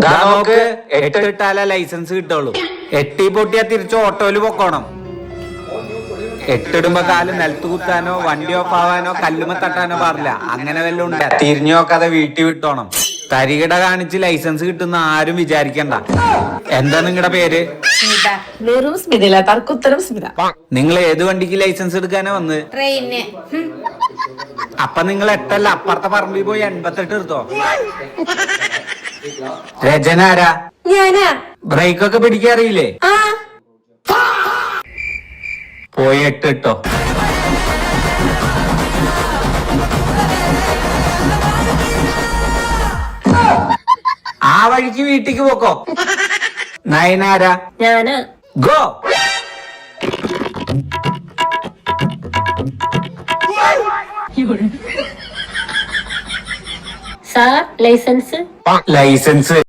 നമുക്ക് 8 ഇട്ടാലേ ലൈസൻസ് കിട്ടുള്ളൂ. 8 പൊട്ടിയാ തിരിച്ച് ഓട്ടോയില് പൊക്കോണം. 8 ഇടുമ്പോ കാല് നിലത്ത് കുത്താനോ വണ്ടി ഓഫ് ആവാനോ കല്ലുമ തട്ടാനോ പാടില്ല. അങ്ങനെ വല്ലതും ഉണ്ട് തിരിഞ്ഞു നോക്കാതെ വീട്ടിൽ വിട്ടോണം. തരികിട കാണിച്ച് ലൈസൻസ് കിട്ടുന്ന ആരും വിചാരിക്കണ്ട. എന്താ നിങ്ങളുടെ പേര്? വെറും സ്മിതയില്ല, തർക്കുത്തരം സ്മിത. നിങ്ങൾ ഏത് വണ്ടിക്ക് ലൈസൻസ് എടുക്കാനാ വന്ന്? ട്രെയിന്. അപ്പൊ നിങ്ങൾ 8 അല്ല, അപ്പുറത്തെ പറമ്പിൽ പോയി 88 എടുത്തോ. രചന ആരാ? ഞാനാ. ബ്രേക്ക് ഒക്കെ പിടിക്കാറിയില്ലേ? പോയി 8 ഇട്ടോ. ആ വഴിക്ക് വീട്ടിക്ക് പോക്കോ. നയനാരാ? ഞാന്. ഗോ. Sir licence. ലൈസൻസ്